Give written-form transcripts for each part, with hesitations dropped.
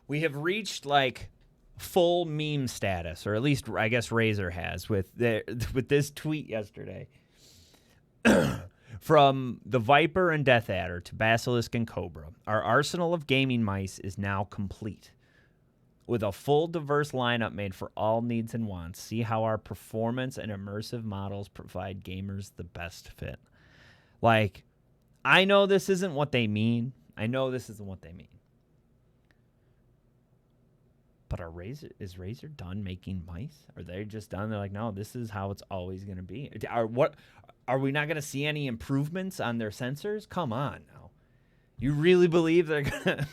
we have reached like full meme status, or at least I guess Razer has with this tweet yesterday. From the Viper and Death Adder to Basilisk and Cobra, our arsenal of gaming mice is now complete. With a full, diverse lineup made for all needs and wants, see how our performance and immersive models provide gamers the best fit. Like, I know this isn't what they mean. But is Razer done making mice? Are they just done? They're like, no, this is how it's always going to be. Are we not going to see any improvements on their sensors? Come on now. You really believe they're going to...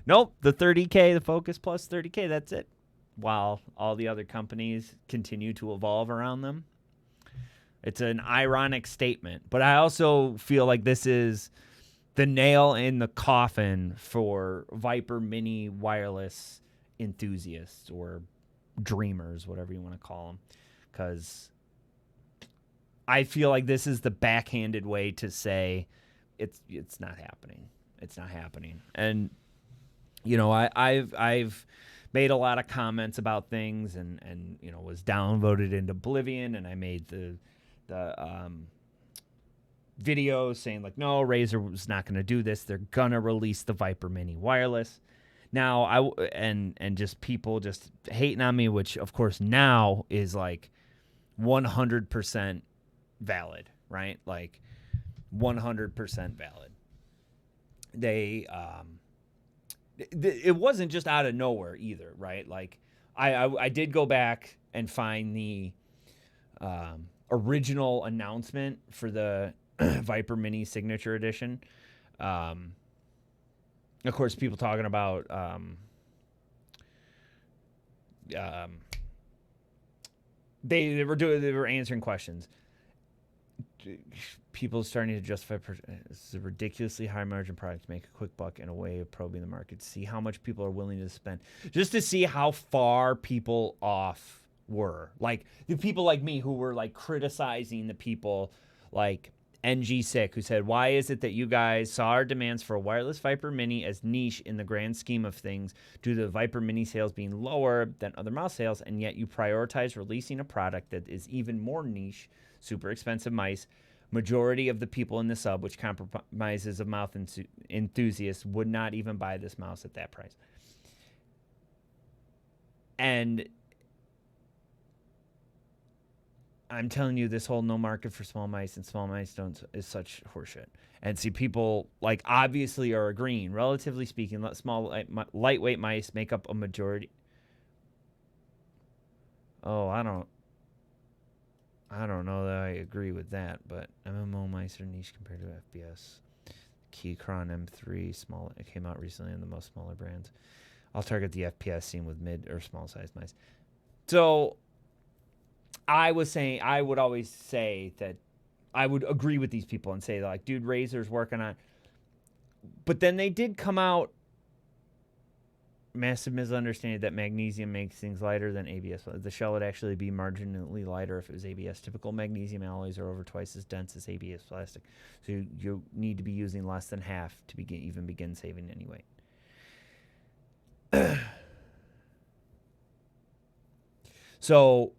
Nope, the 30K, the Focus Plus 30K, that's it. While all the other companies continue to evolve around them. It's an ironic statement. But I also feel like this is the nail in the coffin for Viper Mini wireless enthusiasts or dreamers, whatever you want to call them. Because I feel like this is the backhanded way to say it's not happening. It's not happening. And you know, I've made a lot of comments about things and you know, was downvoted into oblivion, and I made the video saying like, no, Razer was not going to do this. They're going to release the Viper Mini wireless. Now and just people just hating on me, which of course now is like 100% valid, right? Like 100% valid. It wasn't just out of nowhere either, right? Like I did go back and find the original announcement for the Viper Mini Signature Edition. Of course, people talking about they were answering questions. People starting to justify this is a ridiculously high margin product to make a quick buck and a way of probing the market. See how much people are willing to spend just to see how far people off were. Like the people like me who were like criticizing the people like NG Sick, who said, why is it that you guys saw our demands for a wireless Viper Mini as niche in the grand scheme of things due to the Viper Mini sales being lower than other mouse sales, and yet you prioritize releasing a product that is even more niche, super expensive mice? Majority of the people in the sub, which compromises of mouth enthusiasts, would not even buy this mouse at that price. And I'm telling you, this whole no market for small mice and small mice don't is such horseshit. And see, people like obviously are agreeing. Relatively speaking, small lightweight mice make up a majority. Oh, I don't know that I agree with that, but MMO mice are niche compared to FPS. Keychron M3 small. It came out recently on the most smaller brands. I'll target the FPS scene with mid or small sized mice. So I would always say that I would agree with these people and say like, dude, Razer's working on. But then they did come out. Massive misunderstanding that magnesium makes things lighter than ABS. The shell would actually be marginally lighter if it was ABS. Typical magnesium alloys are over twice as dense as ABS plastic, so you need to be using less than half to even begin saving any weight. So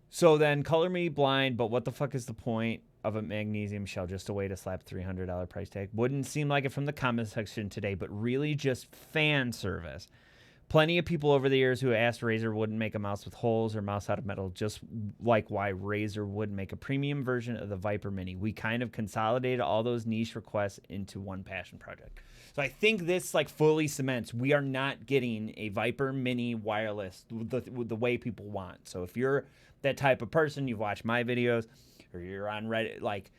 So then color me blind, but what the fuck is the point of a magnesium shell? Just a way to slap $300 price tag? Wouldn't seem like it from the comment section today, but really just fan service. Plenty of people over the years who asked Razer wouldn't make a mouse with holes or mouse out of metal, just like why Razer would make a premium version of the Viper Mini. We kind of consolidated all those niche requests into one passion project. So I think this like fully cements we are not getting a Viper Mini wireless the way people want. So if you're that type of person, you've watched my videos or you're on Reddit, like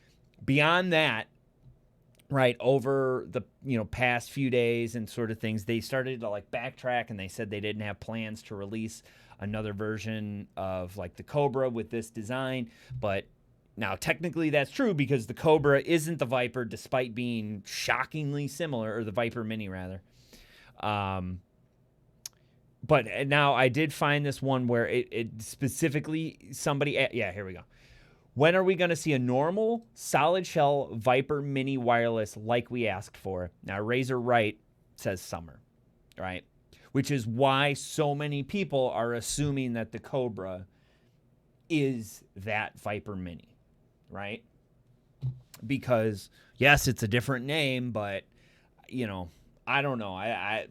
beyond that, right, over the past few days and sort of things, they started to like backtrack and they said they didn't have plans to release another version of like the Cobra with this design. But now technically that's true because the Cobra isn't the Viper despite being shockingly similar, or the Viper Mini rather. But now I did find this one where it specifically somebody, yeah, here we go. When are we going to see a normal solid shell Viper Mini wireless like we asked for? Now, Razer Right says summer, right? Which is why so many people are assuming that the Cobra is that Viper Mini, right? Because, yes, it's a different name, but, you know, I don't know. I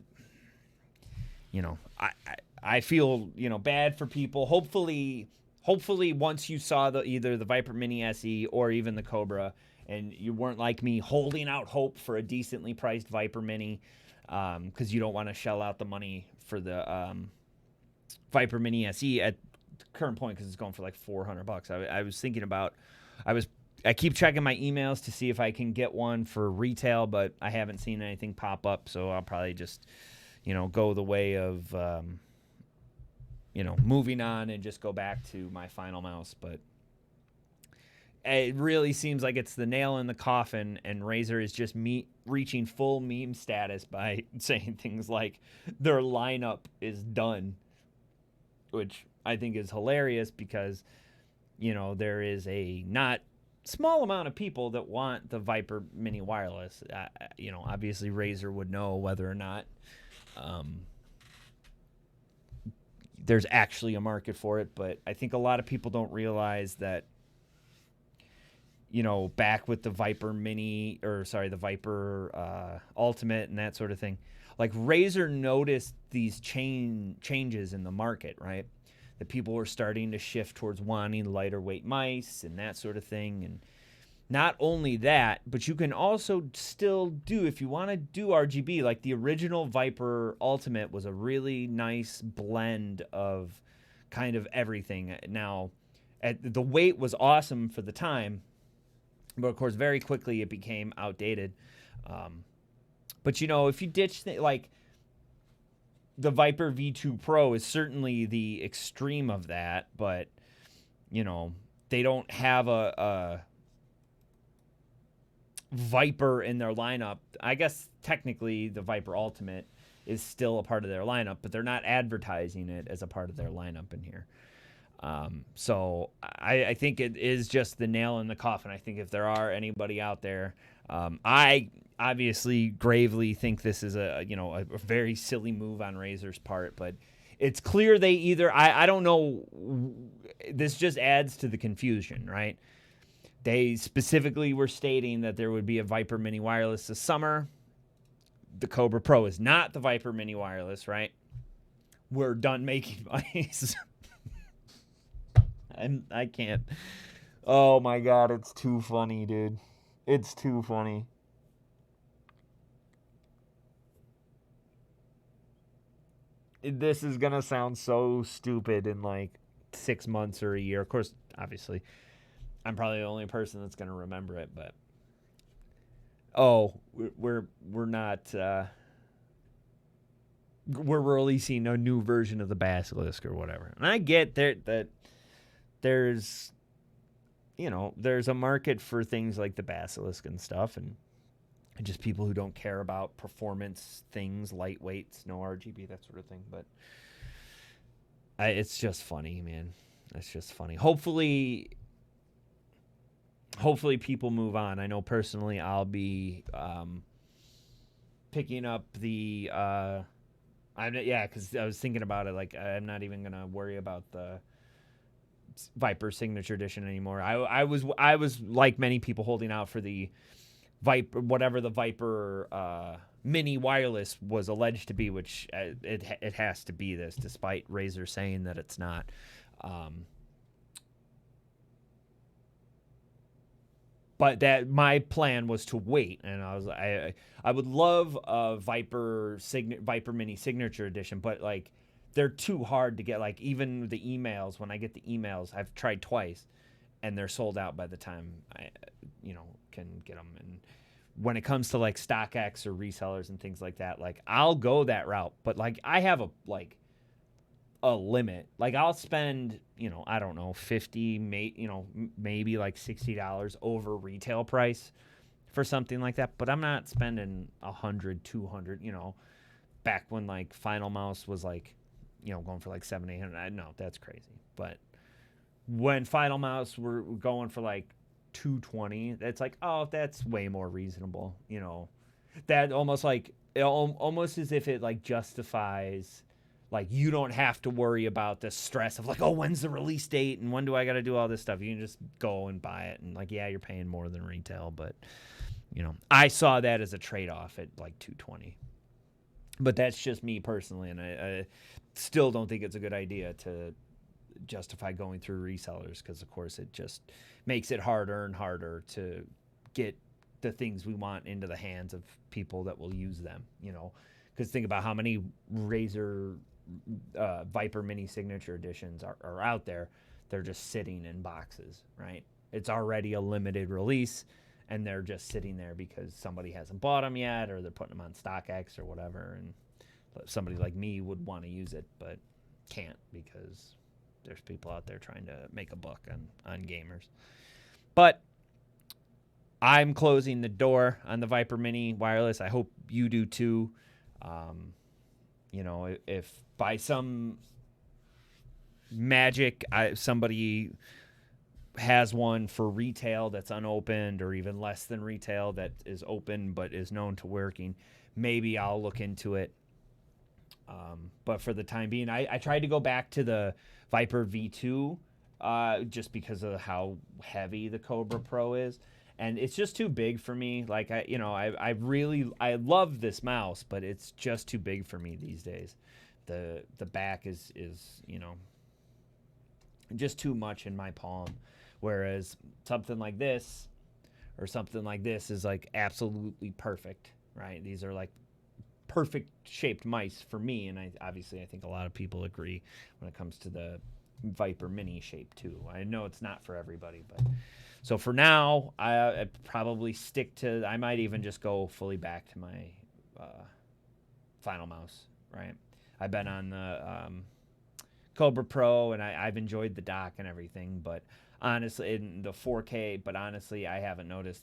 feel, bad for people. Hopefully once you saw either the Viper Mini SE or even the Cobra, and you weren't like me holding out hope for a decently priced Viper Mini, because you don't want to shell out the money for the Viper Mini SE at the current point because it's going for like $400. I was thinking about, I keep checking my emails to see if I can get one for retail, but I haven't seen anything pop up, so I'll probably just, go the way of, moving on and just go back to my final mouse. But it really seems like it's the nail in the coffin, and Razer is just reaching full meme status by saying things like their lineup is done, which I think is hilarious because, there is a not small amount of people that want the Viper Mini wireless. Obviously Razer would know whether or not there's actually a market for it, but I think a lot of people don't realize that, back with the Viper Mini, the Viper Ultimate and that sort of thing, like Razer noticed these changes in the market, right? That people were starting to shift towards wanting lighter weight mice and that sort of thing. And not only that, but you can also still do, if you want to do RGB, like the original Viper Ultimate was a really nice blend of kind of everything. Now, the weight was awesome for the time, but of course, very quickly it became outdated. But if you ditch like the Viper V2 Pro is certainly the extreme of that, but they don't have a Viper in their lineup. I guess technically the Viper Ultimate is still a part of their lineup, but they're not advertising it as a part of their lineup in here. So I think it is just the nail in the coffin. I think if there are anybody out there, I obviously gravely think this is a very silly move on Razer's part, but it's clear they either, I don't know, this just adds to the confusion, right? They specifically were stating that there would be a Viper Mini wireless this summer. The Cobra Pro is not the Viper Mini wireless, right? We're done making mice. I can't. Oh my God, it's too funny, dude. It's too funny. This is gonna sound so stupid in like 6 months or a year. Of course, obviously, I'm probably the only person that's gonna remember it. But we're not. We're releasing a new version of the Basilisk or whatever, and I get that there's a market for things like the Basilisk and stuff, and just people who don't care about performance things, lightweights, no RGB, that sort of thing. But it's just funny, man. It's just funny. Hopefully people move on. I know personally I'll be picking up the because I was thinking about it. Like, I'm not even gonna worry about the Viper Signature Edition anymore. I was like many people holding out for the Viper, whatever the Viper Mini wireless was alleged to be, which it has to be this, despite Razer saying that it's not. But that my plan was to wait, and I would love a Viper Mini Signature Edition, but like they're too hard to get. Like even the emails, when I get the emails, I've tried twice, and they're sold out by the time I can get them. And when it comes to like StockX or resellers and things like that, like I'll go that route, but like I have a limit. Like I'll spend, I don't know, maybe like $60 over retail price for something like that, but I'm not spending 100, 200, back when like Final Mouse was like going for like 700-800. No, that's crazy. But when Final Mouse were going for like 220, that's like, oh, that's way more reasonable. That almost like almost as if it like justifies, like, you don't have to worry about the stress of like, oh, when's the release date and when do I got to do all this stuff. You can just go and buy it, and like, yeah, you're paying more than retail, but I saw that as a trade-off at like 220. But that's just me personally, and I still don't think it's a good idea to justify going through resellers, because of course it just makes it harder and harder to get the things we want into the hands of people that will use them. Because think about how many Razer Viper Mini Signature Editions are out there. They're just sitting in boxes, right? It's already a limited release, and they're just sitting there because somebody hasn't bought them yet, or they're putting them on StockX or whatever, and somebody like me would want to use it but can't, because there's people out there trying to make a buck on gamers. But I'm closing the door on the Viper Mini wireless. I hope you do too. If by some magic somebody has one for retail that's unopened, or even less than retail that is open but is known to working, maybe I'll look into it. But for the time being, I tried to go back to the Viper V2 just because of how heavy the Cobra Pro is, and it's just too big for me. Like, I love this mouse, but it's just too big for me these days. The back is just too much in my palm, whereas something like this is like absolutely perfect, right? These are like perfect shaped mice for me, and I think a lot of people agree when it comes to the Viper Mini shape too. I know it's not for everybody, but so for now, I'd probably stick to. I might even just go fully back to my Final Mouse. Right, I've been on the Cobra Pro, and I've enjoyed the dock and everything, but honestly, in the 4K, but honestly, I haven't noticed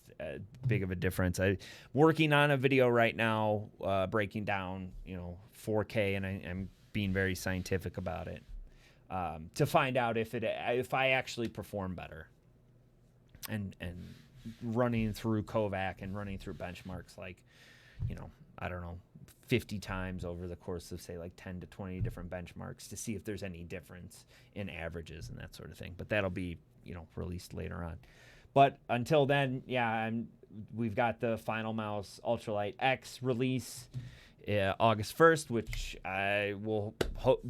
big of a difference. I'm working on a video right now, breaking down, 4K, and I'm being very scientific about it to find out if I actually perform better, and running through Kovac and running through benchmarks, like, I don't know, 50 times over the course of, say, like 10 to 20 different benchmarks to see if there's any difference in averages and that sort of thing. But that'll be, released later on. But until then, yeah, we've got the Final Mouse Ultralight X release August 1st, which I will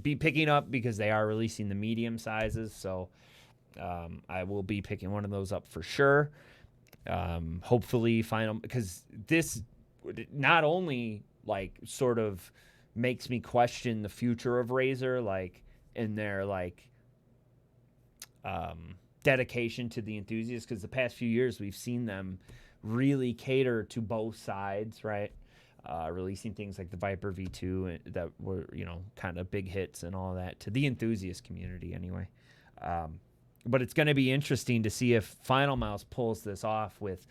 be picking up because they are releasing the medium sizes. So I will be picking one of those up for sure. Hopefully because this not only like sort of makes me question the future of Razer, like in their like dedication to the enthusiasts, because the past few years we've seen them really cater to both sides, right? Releasing things like the Viper V2 that were, kind of big hits and all that to the enthusiast community anyway. But it's going to be interesting to see if Final Mouse pulls this off with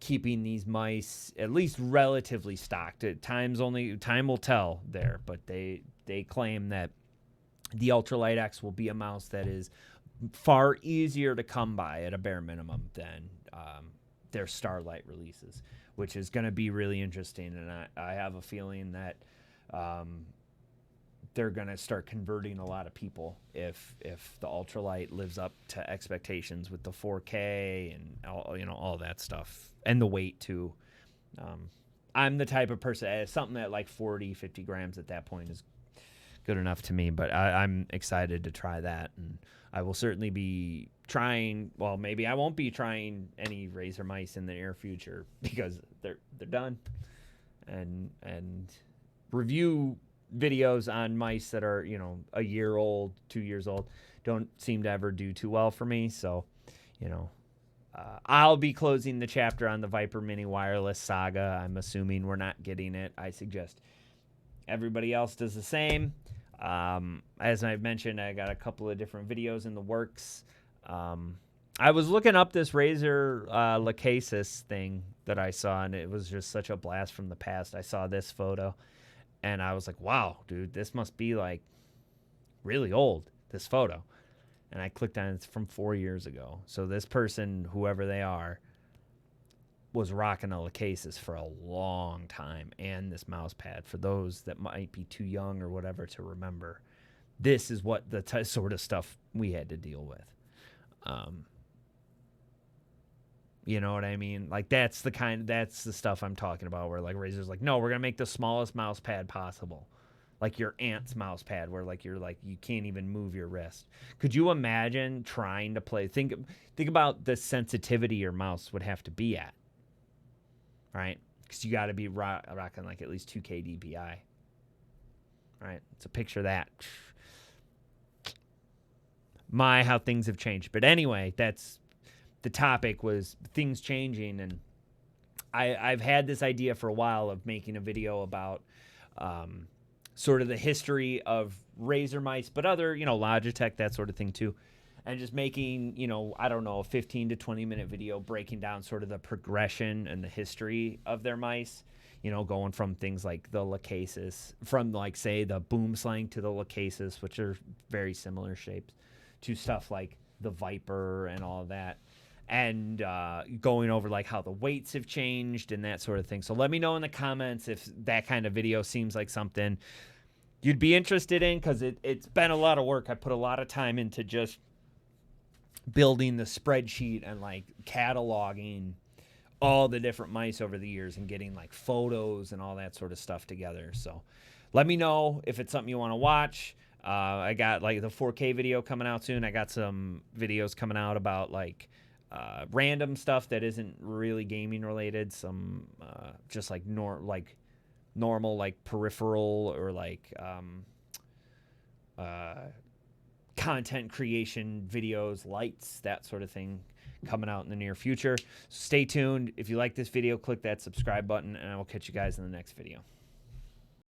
keeping these mice at least relatively stocked. Time will tell there, but they claim that the Ultralight X will be a mouse that is far easier to come by at a bare minimum than their Starlight releases, which is going to be really interesting. And I have a feeling that they're going to start converting a lot of people if the Ultralight lives up to expectations with the 4K and all that stuff, and the weight too. I'm the type of person, something at like 40, 50 grams at that point is good enough to me, but I'm excited to try that, and I will certainly be trying. Well, maybe I won't be trying any Razer mice in the near future because they're done, and review videos on mice that are a year old, 2 years old don't seem to ever do too well for me. So I'll be closing the chapter on the Viper Mini wireless saga. I'm assuming we're not getting it. I suggest everybody else does the same. As I've mentioned, I got a couple of different videos in the works. I was looking up this Razer Lachesis thing that I saw, and it was just such a blast from the past. I saw this photo, and I was like, wow, dude, this must be like really old, this photo. And I clicked on it. It's from 4 years ago. So this person, whoever they are, was rocking a Lacasis for a long time, and this mouse pad. For those that might be too young or whatever to remember, this is what the sort of stuff we had to deal with. You know what I mean? Like that's the stuff I'm talking about, where like Razer's like, no, we're gonna make the smallest mouse pad possible, like your aunt's mouse pad, where like you can't even move your wrist. Could you imagine trying to play? Think about the sensitivity your mouse would have to be at, right? Because you got to be rocking like at least 2K DPI, right? So picture that. My, how things have changed. But anyway, that's the topic, was things changing, and I've had this idea for a while of making a video about sort of the history of Razer mice, but other, Logitech, that sort of thing too, and just making, I don't know, a 15 to 20 minute video breaking down sort of the progression and the history of their mice, going from things like the Lacasis, from like, say, the Boom Slang to the Lacasis, which are very similar shapes, to stuff like the Viper and all of that. And going over like how the weights have changed and that sort of thing. So let me know in the comments if that kind of video seems like something you'd be interested in, because it's been a lot of work. I put a lot of time into just building the spreadsheet and like cataloging all the different mice over the years and getting like photos and all that sort of stuff together. So let me know if it's something you want to watch. I got like the 4K video coming out soon. I got some videos coming out about like random stuff that isn't really gaming related. Some just like normal like peripheral or like content creation videos, lights, that sort of thing coming out in the near future. So stay tuned. If you like this video, click that subscribe button, and I will catch you guys in the next video.